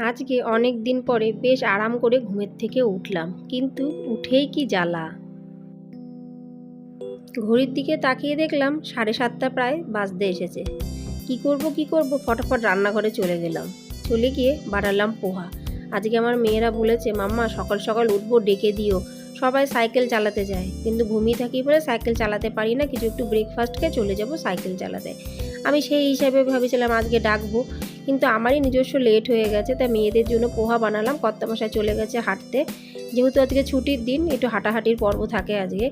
আজকে অনেক দিন পরে বেশ আরাম করে ঘুমের থেকে উঠলাম, কিন্তু উঠেই কি জ্বালা। ঘড়ির দিকে তাকিয়ে দেখলাম 7:30 প্রায় বাজতে এসেছে। কি করব ফটাফট রান্নাঘরে চলে গেলাম। চলে গিয়ে বানালাম পোহা। আজকে আমার মেয়েরা বলেছে, মাম্মা সকাল সকাল উঠবো, ডেকে দিও। সবাই সাইকেল চালাতে যায়, কিন্তু ঘুমিয়ে থাকি বলে সাইকেল চালাতে পারি না, কিছু একটু ব্রেকফাস্ট খেয়ে চলে যাব সাইকেল চালাতে। আমি সেই হিসাবে ভেবেছিলাম আজকে ডাকবো, কিন্তু আমারই নিজস্ব লেট হয়ে গেছে। তাই মেয়েদের জন্য পোহা বানালাম। কর্তামশাই চলে গেছে হাঁটতে, যেহেতু আজকে ছুটির দিন, একটু হাঁটাহাঁটির পর্ব থাকে আজকে।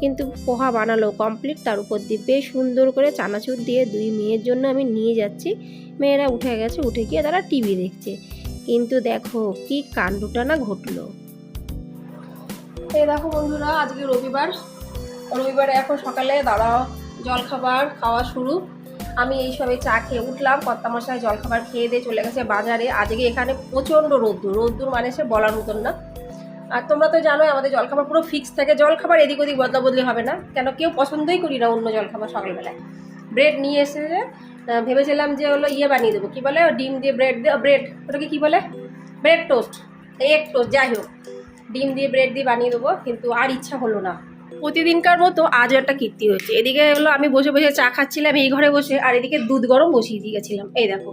কিন্তু পোহা বানালো কমপ্লিট। তার উপর দিয়ে বেশ সুন্দর করে চানাচুর দিয়ে দুই মেয়ের জন্য আমি নিয়ে যাচ্ছি। মেয়েরা উঠে গেছে, উঠে গিয়ে তারা টিভি দেখছে। কিন্তু দেখো কি কাণ্ডটা না ঘটলো। এই দেখো বন্ধুরা, আজকে রবিবারে এখন সকালে দাঁড়াও জলখাবার খাওয়া শুরু। আমি এই সবে চা খেয়ে উঠলাম, কর্তামশাই জলখাবার খেয়ে দিয়ে চলে গেছে বাজারে। আজকে এখানে প্রচণ্ড রোদ্দুর মানে সে বলার মতন না। আর তোমরা তো জানোই আমাদের জলখাবার পুরো ফিক্স থাকে, জলখাবার এদিক ওদিক বদলা বদলি হবে না, কেন কেউ পছন্দই করি না অন্য জলখাবার সকালবেলায়। ব্রেড নিয়ে এসেছে, ভেবেছিলাম যে হলো বানিয়ে দেবো, কী বলে, ডিম দিয়ে ব্রেড ওটাকে কী বলে, ব্রেড টোস্ট, এগ টোস্ট, যাই হোক, ডিম দিয়ে ব্রেড দিয়ে বানিয়ে দেবো, কিন্তু আর ইচ্ছা হলো না। প্রতিদিনকার মতো আজও একটা কীর্তি হয়েছে। এদিকে হলো আমি বসে বসে চা খাচ্ছিলাম এই ঘরে বসে, আর এদিকে দুধ গরম বসিয়ে দিয়ে গেছিলাম। এই দেখো,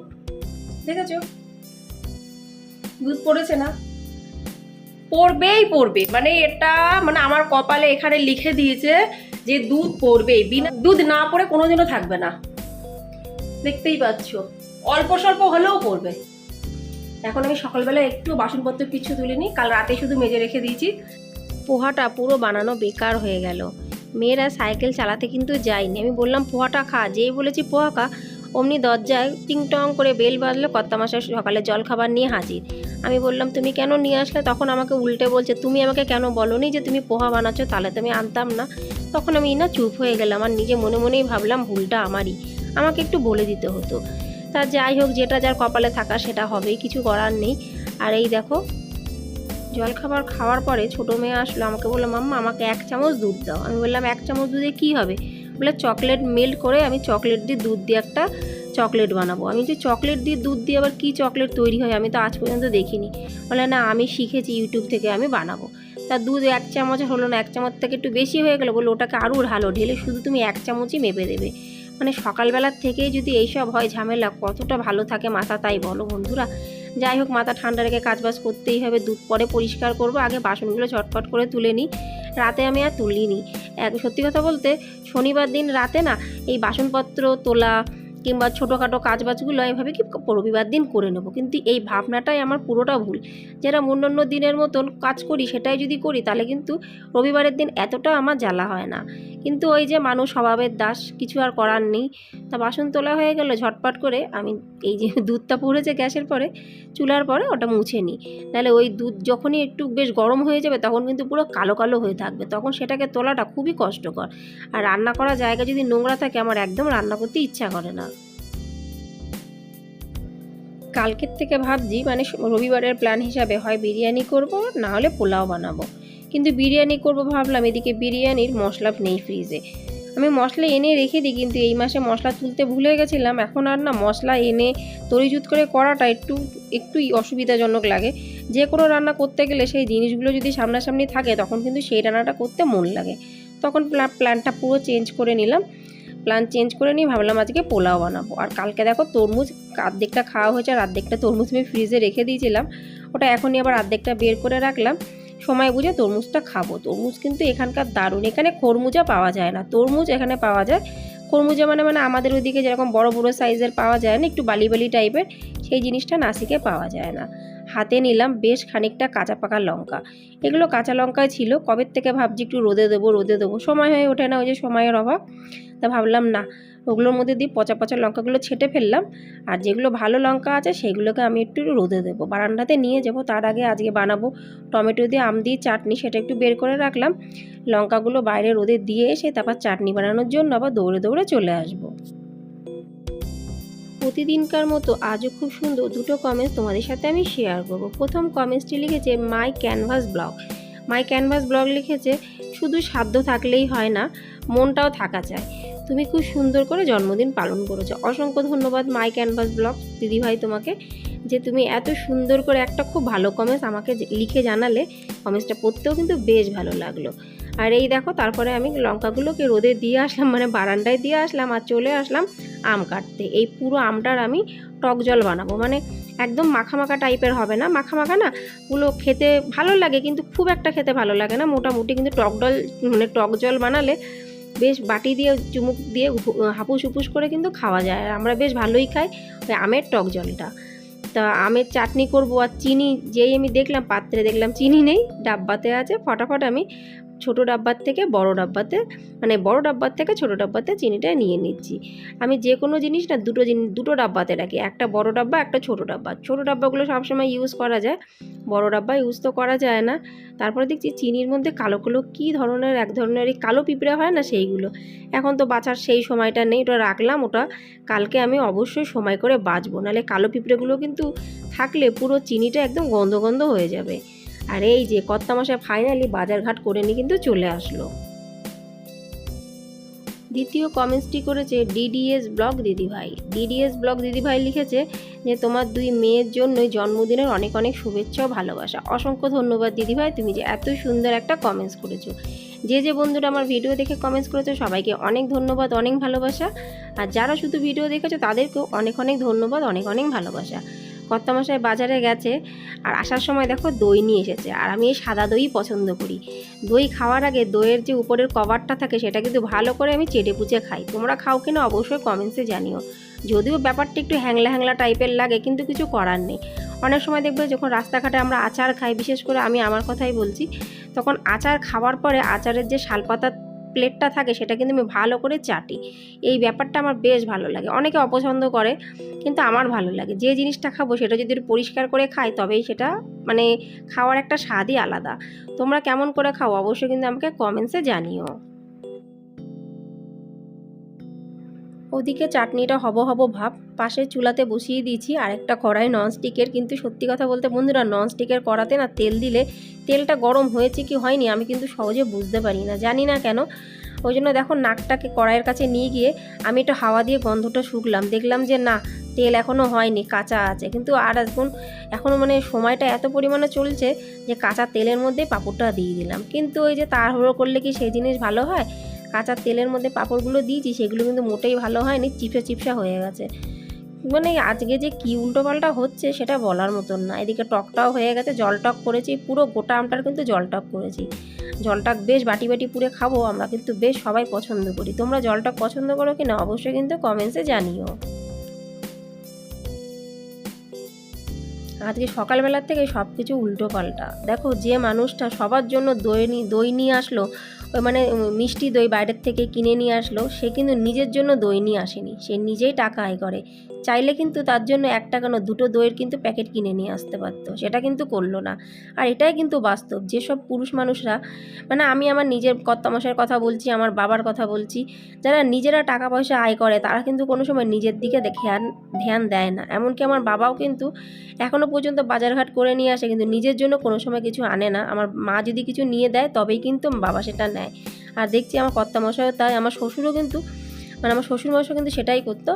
দেখেছো দুধ পড়েছে না? পড়বে মানে এটা মানে আমার কপালে এখানে লিখে দিয়েছে যে দুধ পড়বেই, বিনা দুধ না পড়ে কোনোদিনও থাকবে না। দেখতেই পাচ্ছ, অল্প স্বল্প হলেও পড়বে। এখন আমি সকালবেলা একটু বাসনপত্র কিছু তুলিনি, কাল রাতে শুধু মেজে রেখে দিয়েছি। পোহাটা পুরো বানানো বেকার হয়ে গেল। মেয়েরা সাইকেল চালাতে কিন্তু যায়নি। আমি বললাম পোহাটা খা, যেই বলেছি পোহা খা, অমনি দরজায় টিং টং করে বেল বাজলো। কর্তামশাই সকালে জলখাবার নিয়ে হাজির। আমি বললাম তুমি কেন নিয়ে আসলে? তখন আমাকে উল্টে বলছে, তুমি আমাকে কেন বলোনি যে তুমি পোহা বানাচ্ছ, তাহলে তুমি আনতাম না। তখন আমি না চুপ হয়ে গেলাম, আর নিজে মনে মনেই ভাবলাম ভুলটা আমারই, আমাকে একটু বলে দিতে হতো। তা যাই হোক, যেটা যার কপালে থাকা সেটা হবেই, কিছু করার নেই। আর এই দেখো, জলখাবার খাওয়ার পরে ছোটো মেয়ে আসলো, আমাকে বললো, মাম্মা আমাকে 1 চামচ দুধ দাও। আমি বললাম 1 চামচ দুধে কী হবে? বলে চকলেট মেল্ট করে আমি চকলেট দিয়ে দুধ দিয়ে একটা চকলেট বানাবো। আমি যে চকলেট দিয়ে দুধ দিয়ে আবার কী চকলেট তৈরি হয় আমি তো আজ পর্যন্ত দেখিনি। বলে না, আমি শিখেছি ইউটিউব থেকে, আমি বানাবো। তা দুধ 1 চামচ হলো না, 1 চামচ থেকে একটু বেশি হয়ে গেলো। বলে ওটাকে আরও ঢালো, ঢেলে শুধু তুমি 1 চামচই মেপে দেবে। মানে সকালবেলার থেকেই যদি এইসব হয় ঝামেলা, কতটা ভালো থাকে মাথা, তাই বলো বন্ধুরা। যাই হোক, মাথা ঠান্ডা রেখে কাজবাজ করতেই হবে। দুধ পরে পরিষ্কার করবো, আগে বাসনগুলো ঝটপট করে তুলে নিই। রাতে আমি আর তুলিনি। সত্যি কথা বলতে, শনিবার দিন রাতে না এই বাসনপত্র তোলা কিংবা ছোটোখাটো কাজবাজগুলো আমি ভাবি কি রবিবার দিন করে নেবো, কিন্তু এই ভাবনাটাই আমার পুরোটা ভুল। যারা অন্যান্য দিনের মতন কাজ করি সেটাই যদি করি, তাহলে কিন্তু রবিবারের দিন এতটা আমার জ্বালা হয় না। কিন্তু ওই যে মানুষ স্বভাবের দাস, কিছু আর করার নেই। তা বাসন তোলা হয়ে গেল, ঝটপট করে আমি এই যে দুধটা পড়েছে গ্যাসের পরে, চুলার পরে, ওটা মুছে নিই। নাহলে ওই দুধ যখনই একটু বেশ গরম হয়ে যাবে তখন কিন্তু পুরো কালো কালো হয়ে থাকবে, তখন সেটাকে তোলাটা খুবই কষ্টকর। আর রান্না করা জায়গা যদি নোংরা থাকে, আমার একদম রান্না করতে ইচ্ছা করে না। কালকের থেকে ভাবছি, মানে রবিবারের প্ল্যান হিসাবে হয় বিরিয়ানি করব, না হলে পোলাও বানাবো। কিন্তু বিরিয়ানি করব ভাবলাম, এদিকে বিরিয়ানির মশলা নেই ফ্রিজে। আমি মশলা এনে রেখে দিই, কিন্তু এই মাসে মশলা তুলতে ভুলে গেছিলাম। এখন আর না মশলা এনে তরিজুত করে করাটা একটুই অসুবিধাজনক লাগে। যে কোনো রান্না করতে গেলে সেই জিনিসগুলো যদি সামনাসামনি থাকে, তখন কিন্তু সেই রান্নাটা করতে মন লাগে। তখন প্ল্যানটা পুরো চেঞ্জ করে নিলাম। প্ল্যান চেঞ্জ করে নিয়ে ভাবলাম আজকে পোলাও বানাবো। আর কালকে দেখো তরমুজ অর্ধেকটা খাওয়া হয়েছে, আর অর্ধেকটা তরমুজ আমি ফ্রিজে রেখে দিয়েছিলাম। ওটা এখনই আবার অর্ধেকটা বের করে রাখলাম, সময় বুঝে তরমুজটা খাবো। তরমুজ কিন্তু এখানকার দারুণ। এখানে খরমুজা পাওয়া যায় না, তরমুজ এখানে পাওয়া যায়। খরমুজা মানে আমাদের ওইদিকে যেরকম বড় বড় সাইজের পাওয়া যায় না, একটু বালি বালি টাইপের, সেই জিনিসটা নাসিকে পাওয়া যায় না। হাতে নিলাম বেশ খানিকটা কাঁচা পাকা লঙ্কা। এগুলো কাঁচা লঙ্কায় ছিল, কবের থেকে ভাবছি একটু রোদে দেবো, সময় হয়ে ওঠে না, ওই যে সময়ের অভাব। তা ভাবলাম না, ওগুলোর মধ্যে দিয়ে পচা পচা লঙ্কাগুলো ছেটে ফেললাম। আর যেগুলো ভালো লঙ্কা আছে সেগুলোকে আমি একটু রোদে দেবো, বারান্দাতে নিয়ে যাব। তার আগে আজকে বানাবো টমেটো দিয়ে আম দিয়ে চাটনি, সেটা একটু বের করে রাখলাম। লঙ্কাগুলো বাইরে রোদে দিয়ে এসে তারপর চাটনি বানানোর জন্য আবার দৌড়ে দৌড়ে চলে আসবো। প্রতিদিনকার মতো আজও খুব সুন্দর দুটো কমেন্টস তোমাদের সাথে আমি শেয়ার করব। প্রথম কমেন্টসটি লিখেছে মাই ক্যানভাস ব্লগ লিখেছে, শুধু সাধ্য থাকলেই হয় না, মনটাও থাকা চাই। তুমি খুব সুন্দর করে জন্মদিন পালন করেছো। অসংখ্য ধন্যবাদ মাই ক্যানভাস ব্লগ দিদিভাই তোমাকে, যে তুমি এত সুন্দর করে একটা খুব ভালো কমেন্টস আমাকে লিখে জানালে। কমেন্টসটা পড়তেও কিন্তু বেশ ভালো লাগলো। আর এই দেখো, তারপরে আমি লঙ্কাগুলোকে রোদে দিয়ে আসলাম, মানে বারান্দায় দিয়ে আসলাম, আর চলে আসলাম আম কাটতে। এই পুরো আমটার আমি টক জল বানাবো, মানে একদম মাখা মাখা টাইপের হবে না, মাখা মাখা না, ওগুলো খেতে ভালো লাগে কিন্তু খুব একটা খেতে ভালো লাগে না, মোটামুটি। কিন্তু টক জল বানালে বেশ বাটি দিয়ে চুমুক দিয়ে হাপুস হুপুস করে কিন্তু খাওয়া যায়, আর আমরা বেশ ভালোই খাই ওই আমের টক জলটা। তা আমের চাটনি করবো, আর চিনি যেই আমি দেখলাম পাত্রে, দেখলাম চিনি নেই, ডাব্বাতে আছে। ফটাফট আমি ছোটো ডাব্বার থেকে বড় ডাব্বাতে, মানে বড় ডাব্বার থেকে ছোটো ডাব্বাতে চিনিটা নিয়ে নিচ্ছি। আমি যে কোনো জিনিস না দুটো ডাব্বাতে রাখি, একটা বড় ডাব্বা, একটা ছোটো ডাব্বা। ছোটো ডাব্বাগুলো সবসময় ইউজ করা যায়, বড় ডাব্বা ইউজ তো করা যায় না। তারপরে দেখছি চিনির মধ্যে কালো কালো কী ধরনের, এক ধরনের এই কালো পিঁপড়ে হয় না, সেইগুলো। এখন তো বাছার সেই সময়টা নেই, ওটা রাখলাম, ওটা কালকে আমি অবশ্যই সময় করে বাছবো, নাহলে কালো পিঁপড়েগুলো কিন্তু থাকলে পুরো চিনিটা একদম গন্ধ গন্ধ হয়ে যাবে। আর এই যে কর্তামশাই ফাইনালি বাজারঘাট করে নিয়ে কিন্তু চলে আসলো। দ্বিতীয় কমেন্টসটি করেছে ডিডিএস ব্লগ দিদিভাই। ডিডিএস ব্লগ দিদিভাই লিখেছে যে তোমার 2 মেয়ের জন্যই জন্মদিনের অনেক অনেক শুভেচ্ছা ও ভালোবাসা। অসংখ্য ধন্যবাদ দিদিভাই, তুমি যে এত সুন্দর একটা কমেন্টস করেছো। যে বন্ধুরা আমার ভিডিও দেখে কমেন্টস করেছো সবাইকে অনেক ধন্যবাদ, অনেক ভালোবাসা। আর যারা শুধু ভিডিও দেখেছো তাদেরকেও অনেক অনেক ধন্যবাদ, অনেক অনেক ভালোবাসা। কর্তামশাই বাজারে গেছে, আর আসার সময় দেখো দই নিয়ে এসেছে, আর আমি এই সাদা দই পছন্দ করি। দই খাওয়ার আগে দইয়ের যে উপরের কভারটা থাকে সেটা কিন্তু ভালো করে আমি চেটে পুচে খাই। তোমরা খাও কিনা অবশ্যই কমেন্টসে জানিও। যদিও ব্যাপারটা একটু হ্যাংলা হ্যাংলা টাইপের লাগে, কিন্তু কিছু করার নেই। অনেক সময় দেখবে যখন রাস্তাঘাটে আমরা আচার খাই, বিশেষ করে আমি আমার কথাই বলছি, তখন আচার খাওয়ার পরে আচারের যে শালপাতার প্লেটটা থাকে সেটা কিন্তু আমি ভালো করে চাটি। এই ব্যাপারটা আমার বেশ ভালো লাগে। অনেকে অপছন্দ করে, কিন্তু আমার ভালো লাগে। যে জিনিসটা খাবো সেটা যদি পরিষ্কার করে খাই তবেই সেটা মানে খাওয়ার একটা স্বাদই আলাদা। তোমরা কেমন করে খাও অবশ্যই কিন্তু আমাকে কমেন্টসে জানিও। ওদিকে চাটনিটা হব ভাব পাশে চুলাতে বসিয়ে দিয়েছি আরেকটা কড়াই ননস্টিকের। কিন্তু সত্যি কথা বলতে বন্ধুরা, ননস্টিকের কড়াতে না তেল দিলে তেলটা গরম হয়েছে কি হয়নি আমি কিন্তু সহজে বুঝতে পারি না, জানি না কেন। ওই জন্য দেখো নাকটাকে কড়াইয়ের কাছে নিয়ে গিয়ে আমি একটু হাওয়া দিয়ে গন্ধটা শুকলাম, দেখলাম যে না, তেল এখনও হয়নি, কাঁচা আছে। কিন্তু আর এখনও মানে সময়টা এত পরিমাণে চলছে যে কাঁচা তেলের মধ্যে পাঁপড়টা দিয়ে দিলাম। কিন্তু ওই যে তাড়াহুড়ো করলে কি সেই জিনিস ভালো হয়? কাঁচা তেলের মধ্যে পাঁপড়গুলো দিয়েছি সেগুলো কিন্তু মোটেই ভালো হয়নি, চিপসা চিপসা হয়ে গেছে। মানে আজকে যে কী উল্টোপাল্টা হচ্ছে সেটা বলার মতন না। এদিকে টকটাও হয়ে গেছে, জল টক করেছি, পুরো গোটা আমটার কিন্তু জল টক করেছি। জলটা বেশ বাটি বাটি পুরে খাবো, আমরা কিন্তু বেশ সবাই পছন্দ করি। তোমরা জলটা পছন্দ করো কি না অবশ্যই কিন্তু কমেন্টসে জানিও। আজকে সকালবেলার থেকে সব কিছু উল্টোপাল্টা। দেখো যে মানুষটা সবার জন্য দই নিয়ে আসলো, ওই মানে মিষ্টি দই বাইরের থেকে কিনে নিয়ে আসলো, সে কিন্তু নিজের জন্য দই নিয়ে আসেনি, সে নিজেই টাকা আয় করে। চাইলে কিন্তু তার জন্য 1 টাকা না 2টো দইয়ের কিন্তু প্যাকেট কিনে নিয়ে আসতে পারতো, সেটা কিন্তু করলো না। আর এটাই কিন্তু বাস্তব। যেসব পুরুষ মানুষরা, মানে আমি আমার নিজের কর্তামশাইয়ের কথা বলছি, আমার বাবার কথা বলছি, যারা নিজেরা টাকা পয়সা আয় করে তারা কিন্তু কোনো সময় নিজের দিকে ধ্যান দেয় না। এমনকি আমার বাবাও কিন্তু এখনও পর্যন্ত বাজারঘাট করে নিয়ে আসে, কিন্তু নিজের জন্য কোনো সময় কিছু আনে না। আমার মা যদি কিছু নিয়ে দেয় তবেই কিন্তু বাবা সেটা নেয়। আর দেখছি আমার কর্তামশাইও তাই। আমার শ্বশুরও কিন্তু, মানে আমার শ্বশুরমশাই কিন্তু সেটাই করতো,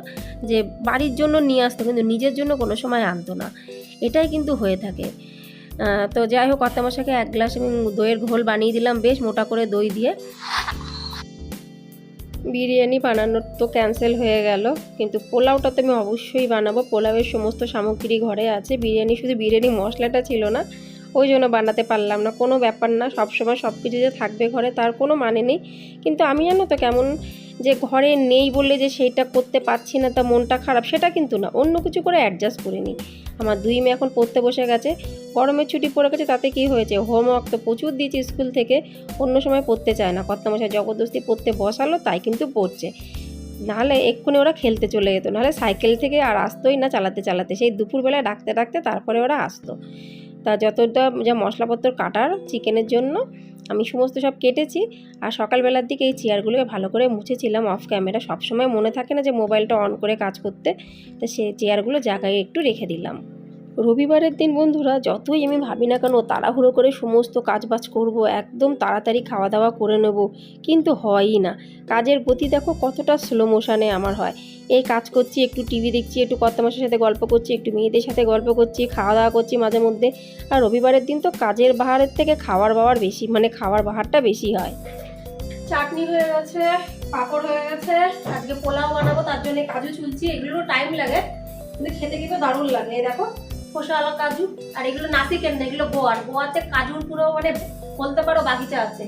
যে বাড়ির জন্য নিয়ে আসতো কিন্তু নিজের জন্য কোনো সময় আনতো না। এটাই কিন্তু হয়ে থাকে। তো যাই হোক, কর্তামশাইকে 1 গ্লাস আমি দইয়ের ঘোল বানিয়ে দিলাম বেশ মোটা করে দই দিয়ে। বিরিয়ানি বানানোর তো ক্যান্সেল হয়ে গেল, কিন্তু পোলাওটা তো আমি অবশ্যই বানাবো। পোলাওয়ের সমস্ত সামগ্রী ঘরে আছে, শুধু বিরিয়ানি মশলাটা ছিল না, ওই জন্য বানাতে পারলাম না। কোনো ব্যাপার না, সবসময় সব কিছু যে থাকবে ঘরে তার কোনো মানে নেই। কিন্তু আমি জানো তো কেমন, যে ঘরে নেই বললে যে সেইটা করতে পারছি না তা মনটা খারাপ, সেটা কিন্তু না, অন্য কিছু করে অ্যাডজাস্ট করে নিই। আমার 2 মেয়ে এখন পড়তে বসে গেছে, গরমের ছুটি পড়ে গেছে, তাতে কি হয়েছে, হোমওয়ার্ক তো প্রচুর দিয়েছি স্কুল থেকে, অন্য সময় পড়তে চায় না। কর্তামশাই জবরদস্তি পড়তে বসালো, তাই কিন্তু পড়ছে। নাহলে এক্ষুনি ওরা খেলতে চলে যেত, নাহলে সাইকেল থেকে আর আসতোই না চালাতে চালাতে, সেই দুপুরবেলায় ডাকতে ডাকতে তারপরে ওরা আসতো। তা যতটা যা মশলাপত্র কাটার চিকেনের জন্য আমি সমস্ত সব কেটেছি। আর সকালবেলার দিকে এই চেয়ারগুলোকে ভালো করে মুছেছিলাম অফ ক্যামেরা। সবসময় মনে থাকে না যে মোবাইলটা অন করে কাজ করতে, তো সে চেয়ারগুলো জায়গায় একটু রেখে দিলাম। রবিবারের দিন বন্ধুরা যতই আমি ভাবি না কেন তাড়াহুড়ো করে সমস্ত কাজবাজ করব, একদম তাড়াতাড়ি খাওয়া দাওয়া করে নেব, কিন্তু হয়ই না। কাজের গতি দেখো কতটা স্লো মোশনে আমার হয়। এই কাজ করছি, একটু টিভি দেখছি, একটু কর্তামশাইয়ের সাথে গল্প করছি, একটু মেয়েদের সাথে গল্প করছি, খাওয়া দাওয়া করছি মাঝে মধ্যে। আর রবিবারের দিন তো কাজের বাহারের থেকে খাওয়ার বাহার বেশি, মানে খাওয়ার বাহারটা বেশি হয়। চাটনি হয়ে গেছে, পাঁপড় হয়ে গেছে, আজকে পোলাও বানাবো তার জন্য কাজু চুলছি। এগুলো টাইম লাগে কিন্তু খেতে কিন্তু দারুণ লাগে। এই দেখো খোসাওয়ালা কাজু, আর এগুলো নাসিকের না, এগুলো গোয়াতে কাজুর পুরো মানে বলতে পারো বাগিচা আছে।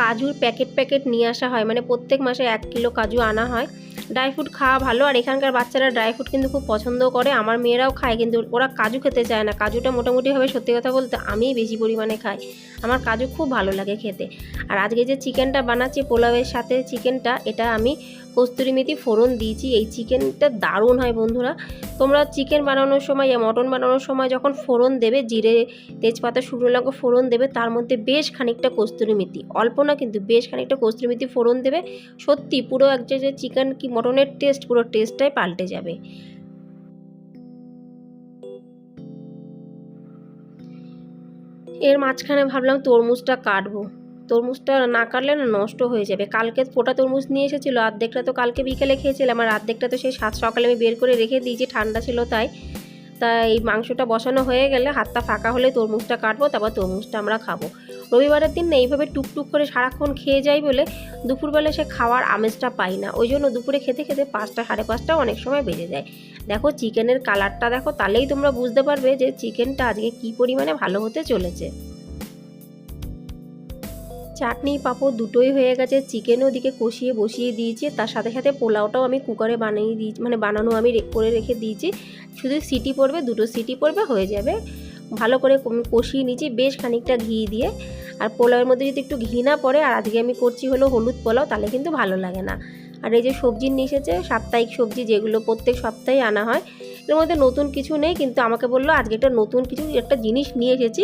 কাজুর প্যাকেট নিয়ে আসা হয়, মানে প্রত্যেক মাসে 1 কিলো কাজু আনা হয়। ড্রাই ফ্রুট খাওয়া ভালো, আর এখানকার বাচ্চারা ড্রাই ফ্রুট কিন্তু খুব পছন্দ করে, আমার মেয়েরাও খায়, কিন্তু ওরা কাজু খেতে চায় না। কাজুটা মোটামুটিভাবে সত্যি কথা বলতে আমিই বেশি পরিমাণে খাই, আমার কাজু খুব ভালো লাগে খেতে। আর আজকে যে চিকেনটা বানাচ্ছি পোলাওয়ের সাথে চিকেনটা, এটা আমি কস্তুরি মেথি ফোড়ন দিয়েছি। এই চিকেনটা দারুণ হয় বন্ধুরা। তোমরা চিকেন বানানোর সময় বা মটন বানানোর সময় যখন ফোড়ন দেবে, জিরে তেজপাতা শুকনো লঙ্কা ফোড়ন দেবে, তার মধ্যে বেশ খানিকটা কস্তুরি মেথি, অল্প না কিন্তু বেশ খানিকটা কস্তুরি মেথি ফোড়ন দেবে। সত্যি পুরো এক যে চিকেন কি মটনের টেস্ট, পুরো টেস্টটাই পাল্টে যাবে। এর মাঝখানে ভাবলাম তরমুজটা কাটবো, তরমুজটা না কাটলে না নষ্ট হয়ে যাবে। কালকে ফোটা তরমুজ নিয়ে এসেছিলো, অর্ধেকটা তো কালকে বিকেলে খেয়েছিলাম, আর অর্ধেকটা তো সেই সকালে আমি বের করে রেখে দিয়েছি, ঠান্ডা ছিল তাই। এই মাংসটা বসানো হয়ে গেলে, হাতটা ফাঁকা হলে তরমুজটা কাটবো, তারপর তরমুজটা আমরা খাবো। রবিবারের দিন না এইভাবে টুকটুক করে সারাক্ষণ খেয়ে যাই বলে দুপুরবেলা সে খাওয়ার আমেজটা পাই না, ওই জন্য দুপুরে খেতে খেতে 5টা সাড়ে 5টা অনেক সময় বেজে যায়। দেখো চিকেনের কালারটা দেখো, তাহলেই তোমরা বুঝতে পারবে যে চিকেনটা আজকে কী পরিমাণে ভালো হতে চলেছে। চাটনি পাঁপড় দুটোই হয়ে গেছে, চিকেনও ওদিকে কষিয়ে বসিয়ে দিয়েছি, তার সাথে সাথে পোলাওটাও আমি কুকারে বানিয়ে দিয়েছি, মানে বানানো আমি করে রেখে দিয়েছি। শুধু সিটি পড়বে, 2টো সিটি পড়বে, হয়ে যাবে। ভালো করে কষিয়ে নিয়েছি বেশ খানিকটা ঘি দিয়ে। আর পোলাওয়ের মধ্যে যদি একটু ঘি না পড়ে, আর আজকে আমি করছি হলো হলুদ পোলাও, তাহলে কিন্তু ভালো লাগে না। আর এই যে সবজি নিয়ে এসেছে, সাপ্তাহিক সবজি যেগুলো প্রত্যেক সপ্তাহে আনা হয়, এর মধ্যে নতুন কিছু নেই, কিন্তু আমাকে বললো আজকে একটা নতুন কিছু একটা জিনিস নিয়ে এসেছি,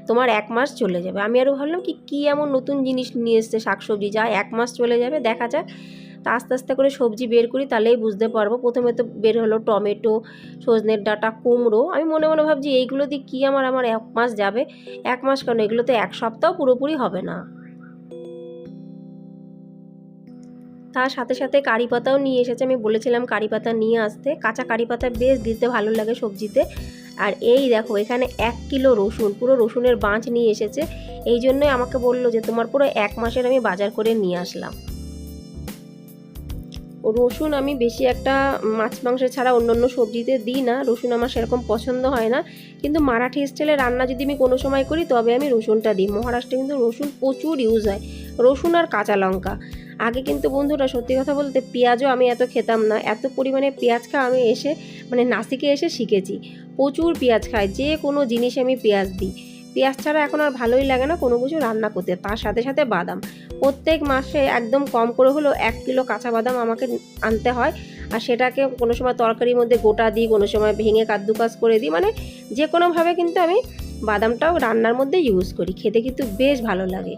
তোমার 1 মাস চলে যাবে। আমি আরও ভাবলাম কি এমন নতুন জিনিস নিয়ে এসছে শাকসবজি, যা 1 মাস চলে যাবে, দেখা যাক। তা আস্তে আস্তে করে সবজি বের করি, তাহলেই বুঝতে পারবো। প্রথমে তো বের হলো টমেটো, সজনের ডাঁটা, কুমড়ো। আমি মনে মনে ভাবছি এইগুলো দিয়ে কী আমার 1 মাস যাবে। 1 মাস কেন, এগুলো তো 1 সপ্তাহ পুরোপুরি হবে না। তার সাথে সাথে কারি পাতাও নিয়ে এসেছে, আমি বলেছিলাম কারি পাতা নিয়ে আসতে। কাঁচা কারি পাতা বেশ দিতে ভালো লাগে সবজিতে। আর এই দেখো এখানে 1 কিলো রসুন, পুরো রসুনের বাঁচ নিয়ে এসেছে। এই জন্যই আমাকে বললো যে তোমার পুরো 1 মাসের আমি বাজার করে নিয়ে আসলাম। রসুন আমি বেশি একটা মাছ মাংস ছাড়া অন্য সবজিতে দিই না, রসুন আমার সেরকম পছন্দ হয় না। কিন্তু মারাঠি স্টাইলে রান্না যদি আমি কোনো সময় করি, তবে আমি রসুনটা দিই। মহারাষ্ট্রে কিন্তু রসুন প্রচুর ইউজ হয়, রসুন আর কাঁচা লঙ্কা। আগে কিন্তু বন্ধুরা সত্যি কথা বলতে পেঁয়াজও আমি এত খেতাম না, এত পরিমাণে পেঁয়াজ খাওয়া আমি মানে নাসিকে এসে শিখেছি। প্রচুর পেঁয়াজ খাই, যে কোনো জিনিসে আমি পেঁয়াজ দিই। পেঁয়াজ ছাড়া এখন আর ভালোই লাগে না কোনো কিছু রান্না করতে। তার সাথে সাথে বাদাম, প্রত্যেক মাসে একদম কম করে হলেও 1 কিলো কাঁচা বাদাম আমাকে আনতে হয়। আর সেটাকে কোনো সময় তরকারির মধ্যে গোটা দিই, কোনো সময় ভেঙে কাদ্দুকাস করে দিই, মানে যে কোনোভাবে কিন্তু আমি বাদামটাও রান্নার মধ্যে ইউজ করি। খেতে কিন্তু বেশ ভালো লাগে।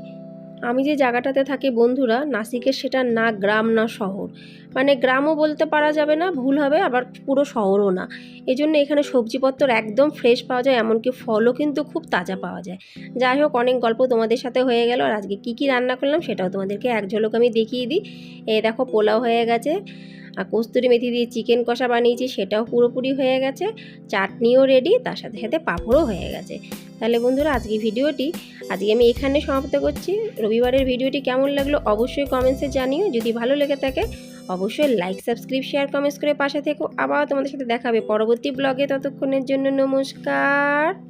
আমি যে জায়গাটাতে থাকি বন্ধুরা, নাসিকের সেটা না গ্রাম না শহর, মানে গ্রামও বলতে পারা যাবে না, ভুল হবে, আবার পুরো শহরও না। এই জন্য এখানে সবজিপত্র একদম ফ্রেশ পাওয়া যায়, এমনকি ফলও কিন্তু খুব তাজা পাওয়া যায়। যাই হোক, অনেক গল্প তোমাদের সাথে হয়ে গেল। আর আজকে কী রান্না করলাম সেটাও তোমাদেরকে এক ঝলক আমি দেখিয়ে দিই। এই দেখো পোলাও হয়ে গেছে, আর কস্তুরি মেথি দিয়ে চিকেন কষা বানিয়েছি, সেটাও পুরোপুরি হয়ে গেছে। চাটনিও রেডি, তার সাথে সাথে পাঁপড়ও হয়ে গেছে। তাহলে বন্ধুরা আজকে ভিডিওটি আমি এখানে সমাপ্ত করছি। রবিবারের ভিডিওটি কেমন লাগলো অবশ্যই কমেন্টসে জানিও। যদি ভালো লেগে থাকে অবশ্যই লাইক, সাবস্ক্রাইব, শেয়ার, কমেন্টস করে পাশে থেকো। আবার তোমাদের সাথে দেখা হবে পরবর্তী ব্লগে। ততক্ষণের জন্য নমস্কার।